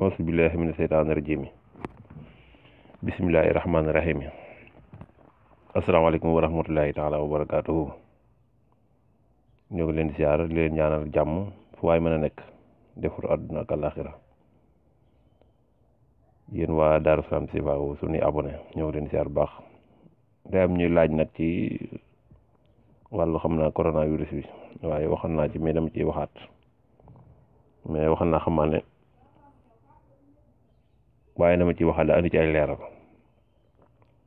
auzu billahi mina seytaani rajim bismillahi rahmaani rahim asalaamaaleykum wa rahmatullahi taala wa barakaatuhu. ñoo ngi leen di siyaar di leen ñaanal jàmm fu waay mën a nekk defur àdduna ak àllaaxira. yéen waa Daaru Salaam Chifaou suñuy abonné ñoo ngi leen di siyaar bu baax. day am ñuy laaj nag ci wàllu xam naa coronavirus bi waaye waxoon naa ci mais dama ciy waxaat mais waxoon naa xamaa ne waaye dama ciy waxaat la andi ci ay leeral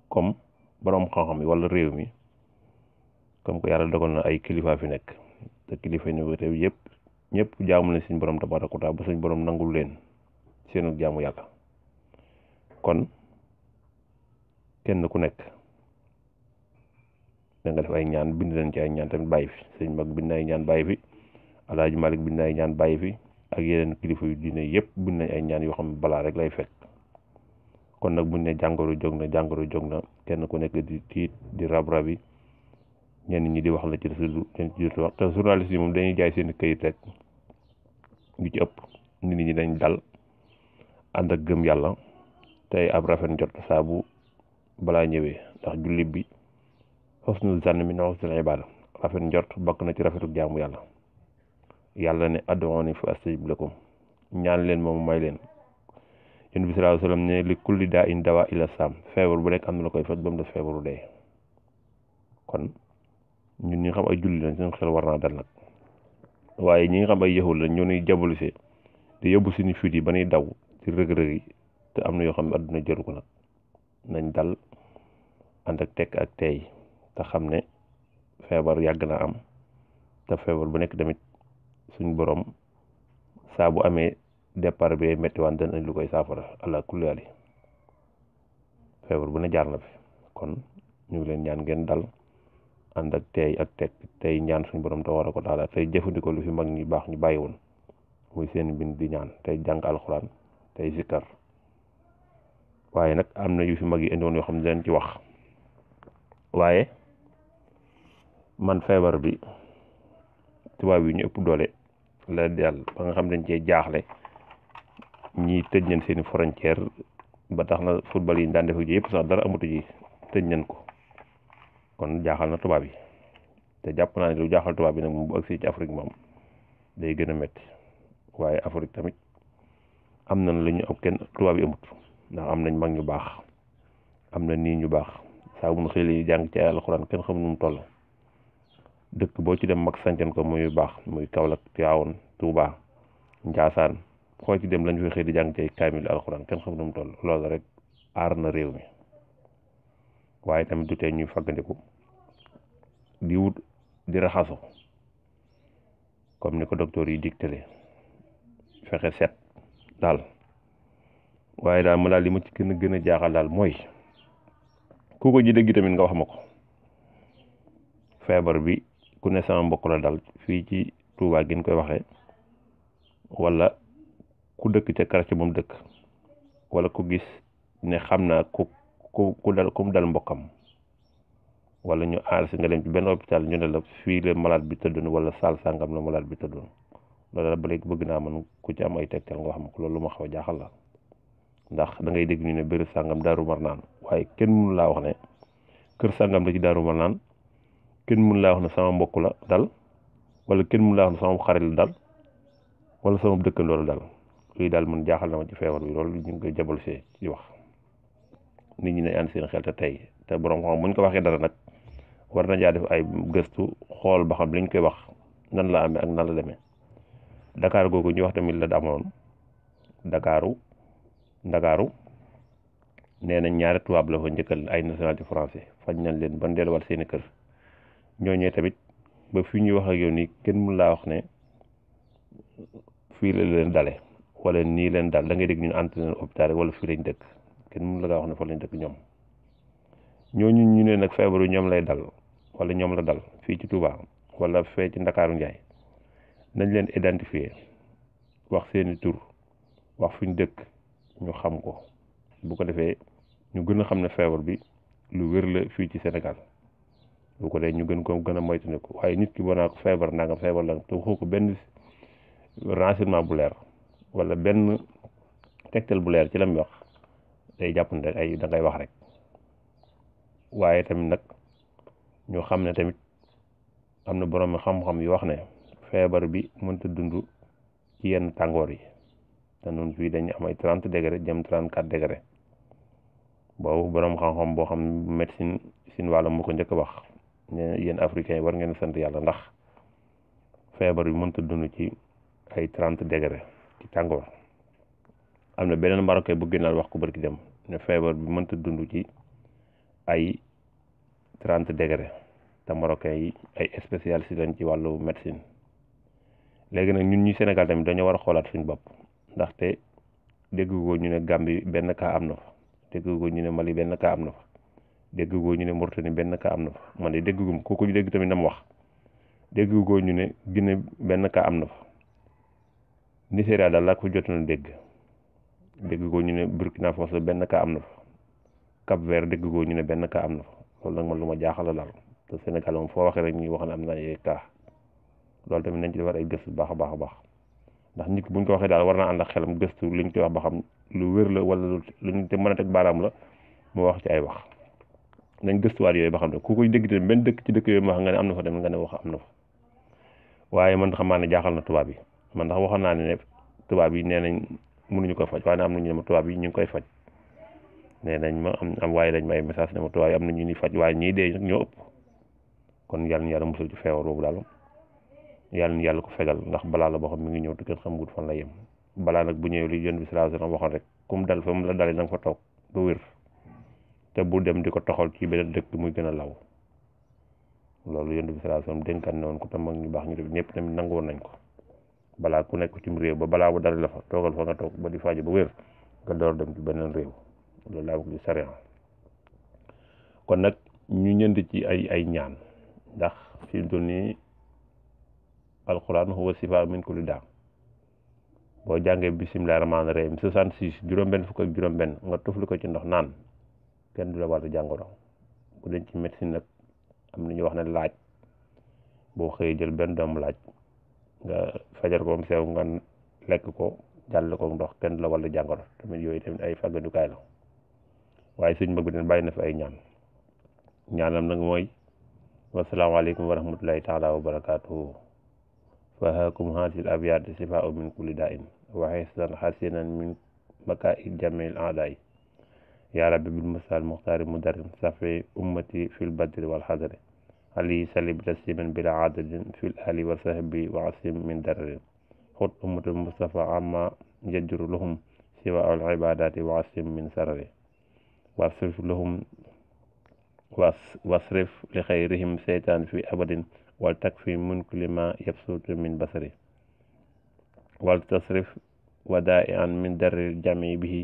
comme borom xam-xam yi wala réew mi comme que yàlla dogal na ay kilifa fi nekk te kilifa yi ne réew yëpp ñëpp jaamu nañ suñ borom tabaaraka wa taala ba suñ borom nangul leen seenu jaamu yàlla. kon kenn ku nekk da nga def ay ñaan bind nañ ci ay ñaan tamit bàyyi fi sëñ mag bind na ay ñaan bàyyi fi Alaaji Malik bind na ay ñaan bàyyi fi ak yeneen kilifa yu diine yëpp bind nañ ay ñaan yoo xam ne balaa rek lay fekk. kon nag buñ ne jàngoro jóg na kenn ku nekk di tiit di rab-rabi ñenn ñi di wax la ci des wax te journaliste yi moom dañuy jaay seen këyit rek ñu ci ëpp nit ñi dañ dal ànd ak gëm yàlla tey ab rafet njot saa bu balaa ñëwee ndax jullit bi husnul zann min husnul ibaada rafet njort bokk na ci rafetuk jaamu yàlla ne ud'uuni fa astajib lakum ñaan leen moom may leen. Yonent bi sallallahu alayhi wa sallam ne li kulli daa in dawaa ila saam feebar bu nekk am na la koy faj ba mu def feebaru dee. kon ñun ñi nga xam ay julli lañ suñu xel war naa dal nag waaye ñi nga xam ay yahud lañ ñoo ñuy jabalise te yóbbu suñu fit yi ba ñuy daw ci rëg-rëg yi te am na yoo xam ne adduna jëru ko nag nañ dal ànd ak tekk ak teey te xam ne feebar yàgg na am te feebar bu nekk tamit suñ borom saa bu amee départ bi métti waan dana lu koy saafara ala kulli ali feebar bu ne jaar na fi kon ñu ngi leen ñaan ngeen dal ànd ak teey ak teg tey ñaan suñu borom tabaaraka wa taala tey jëfandikoo lu fi mag ñi baax ñu bàyyi woon muy seen bind di ñaan tey jàng alxuraan tey zikkar waaye nag am na yu fi mag yi indi woon yoo xam ne dañ ci wax waaye man feebar bi tubaab yi ñu ëpp doole la dal ba nga xam dañ cee jaaxle ñii tëj nañ seeni frontière ba tax na football yi daan def ak yëpp sax dara amatu ji tëj nañ ko kon jaaxal na tubaab yi te jàpp naa ne lu jaaxal tubaab yi nag moom bu agsi ci Afrique moom day gën a métti waaye Afrique tamit am nañ lu ñu am kenn tubaab yi amut ndax am nañ mag ñu baax am na nii ñu baax saa bu ñu xëy yi jàng ci ay alxuraan kenn xam nu mu toll dëkk boo ci dem mag sancan ko muy baax muy Kaolack Tivaouane Touba Njaasaan foo ci dem lañ fay xëy di jàng ci ay kaamil alxuraan kenn xam nu mu toll loolu rek aar na réew mi waaye tamit du tee ñuy faggandiku di wut di raxasu comme ni ko docteur yi digtale fexe set daal waaye daal ma daal li ma ci gën a jaaxal daal mooy ku ko ji dëgg tamit nga wax ma ko feebar bi ku ne sama mbokk la dal fii ci Touba gën koy waxee wala ku dëkk ca quartier moom dëkk wala ku gis ne xam naa ku dal ku mu dal mbokkam wala ñu aar si nga dem ci benn hôpital ñu ne la fii la malade bi tëddoon wala saal sàngam la malade bi tëddoon loolu la ba léegi bëgg naa man ku ci am ay tegtal nga xam ko loolu lu ma xaw a jaaxal la ndax da ngay dégg ñu ne bëri sàngam Daaru Marnaan waaye kenn mënu laa wax ne kër sàngam la ci Daaru Marnaan kenn mënu laa wax ne sama mbokk la dal wala kenn mënu laa wax ne sama xarit la dal wala sama dëkkandoo la dal luy daal man jaaxal na ma ci feebar bi loolu ñu ngi koy jabal see ci wax nit ñi ne ànd seen xel te tey te borom xam bu ñu ko waxee dara nag war na jaa def ay gëstu xool ba xam li ñu koy wax nan la amee ak nan la demee Dakar googu ñu wax tamit la amoon Ndakaaru nee na ñaari tubaab la fa njëkkal ay nationalité français faj nañ leen ban delluwaat seeni kër ñooñee tamit ba fii ñuy wax ak yow nii kenn mun laa wax ne fii la leen dale wala nii leen dal da ngay dégg ñun entraîneur hôpital wala fii lañ dëkk kenn mun la gaa wax ne fa lañ dëkk ñoom ñooñu ñu ne nag feebaru ñoom lay dal wala ñoom la dal fii ci Touba wala fee ci Ndakaaru Njaay nañ leen identifier wax seeni tur wax fi ñu dëkk ñu xam ko bu ko defee ñu gën a xam ne feebar bi lu wér la fii ci Sénégal bu ko defee ñu gën a moytandiku waaye nit ki boo naa ko feebar nangam feebar la te waxoo ko benn renseignement bu leer wala benn tegtal bu leer ci la muy wax day jàpp ne rek ay da ngay wax rek. waaye tamit nag ñu xam ne tamit am na borom xam-xam yu wax ne feebar bi mënta dund ci yenn tàngoor yi te noonu fii dañu am ay 30 degré jëm 34 degré boobu borom xam-xam boo xam médecine sin wàlla mu ko njëkk a wax ne yéen africains yi war ngeen sant yàlla ndax feebar bi mënta dund ci ay 30 degré ci tàngoor. am na beneen marocain bu gënal wax ko barki dem ne feebar bi mënta dund ci ay 30 degré te marocain yi ay spécialistes lañ ci wàllu médecine. léegi nag ñun ñi Sénégal tamit dañoo war a xoolaat suñu bopp ndaxte dégg ko ñu ne Gambie benn cas am na fa dégg ko ñu ne Mali benn cas am na fa dégg ko ñu ne Mauritanie benn cas am na fa man de dégg ko kooku ñu dégg tamit na mu wax dégg ko ñu ne Guinée benn cas am na fa Nigéria daal laa ko jotoon dégg ko ñu ne Burkina Faso benn cas am na fa Cap Vert dégg ko ñu ne benn cas am na fa loolu nag man lu ma jaaxal la daal te Sénégal moom foo waxee rek ñuy wax ne am na ay cas loolu tamit nañ ci defar ay gëstu baax a baax a baax ndax nit buñ ko waxee daal war naa ànd ak xelam gëstu liñ ci wax ba xam lu wér la wala luñ te mën a teg baaraam la mu wax ci ay wax nañ gëstuwaat yooyu ba xam ne ku koy dégg tamit benn dëkk ci dëkk yooyu ma wax nga ne am na fa tamit nga ne wax am na fa waaye man xam naa ne jaaxal na tubaab yi man ndax waxoon naa ne tubaab yi nee nañ mënuñu ko faj waaye am nañu ne ma tubaab yi ñu ngi koy faj nee nañ ma am waaye dañ may message ne ma tubaab yi am na ñu ni faj waaye ñii dee nag ñoo ëpp kon yàlla na yàlla musal ci feebar boobu daal yàlla na yàlla ko fegal ndax balaa la boo xam mi ngi ñëw te kenn xamul fan la yem balaa nag bu ñëwee li Yonent bi sallallahu alayhi wasallam waxoon rek kum dal fa mu la dalee na nga fa toog ba wér te bu dem di ko toxal ci beneen dëkk muy gën a law loolu Yonent bi sallallahu alayhi wasallam dénkaan ne woon ko tam mag ñu baax ñu def ñëpp tamit nangu woon nañ ko balaa ku nekk ci réew ba balaa bu dal la fa toogal fa nga toog ba di faju ba wér nga door dem ci beneen réew loolu laa bëgg di sariya kon nag ñu ñënd ci ay ñaan ndax fi mu toll nii alquran huwa sifa min kulli daa boo jàngee bisimilah rahmaani rahim 66 juróom-benn fukk ak juróom-benn nga tufli ko ci ndox naan kenn du la wàllu jàngoro bu dee ci médecine nag am na ñu wax ne laaj boo xëyee jël benn doomu laaj nga fajar ko mu sew nga lekk ko jàll ko ndox kenn du la wàllu jàngoro tamit yooyu tamit ay fàggandukaay la waaye suñ mag bi den bàyyi na fi ay ñaanam nag mooy wasalaamaaleykum wa rahmatullahi taala wa barakaatuhu فهاكم هذه الأبيات شفاء من كل داء وحسنا حسنا من مكائد جميع الأعداء يا رب بالمساء المختار مدرم صفي أمتي في البدر والحضر علي سلب تسليما بلا عدد في الآل وصحبه وعصم من درر خذ أمة المصطفى عما يجر لهم سواء العبادات وعصم من سرر واصرف لخيرهم سيطان في أبد والتكفي من كل ما يبسط من بصره والتصرف ودائعا من در الجمع به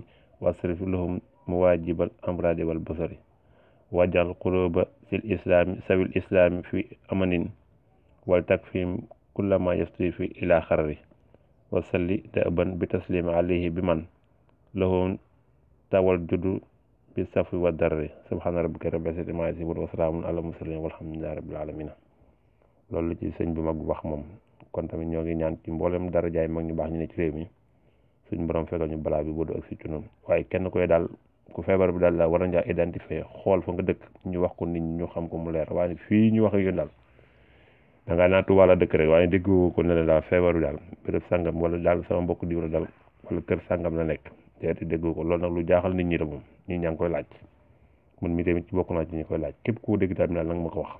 واصرف لهم مواجب الأمراض والبصر واجعل قلوب في الإسلام سوي الإسلام في أمن والتكفي كل ما يصرف إلى خره وصلي دأبا بتسليم عليه بمن له تولد بالصف والدر سبحان ربك رب العزة عما يصفون وسلام على المرسلين والحمد لله رب العالمين loolu ci sëñ bu mag bu wax moom kon tamit ñoo ngi ñaan ci mboolem darajaay mag ñu baax ñu ne ci réew mi suñ borom fegal ñu balaa bi boodu ak si ci noonu waaye kenn koy daal ku feebar bi daal la war a identifier xool fa nga dëkk ñu wax ko nit ñi ñu xam ko mu leer waaye fii ñu wax ak yéen daal da ngaa naa Tuubaa la dëkk rek waaye déggoo ko ne la daal feebar bi daal béréb sàngam wala daal sama mbokk diw la daal wala kër sàngam la nekk te déggoo ko loolu nag lu jaaxal nit ñi la moom ñi ñaa ngi koy laaj man mi tamit ci bokk naa ci ñi koy laaj képp koo dégg tamit daal nag ma ko wax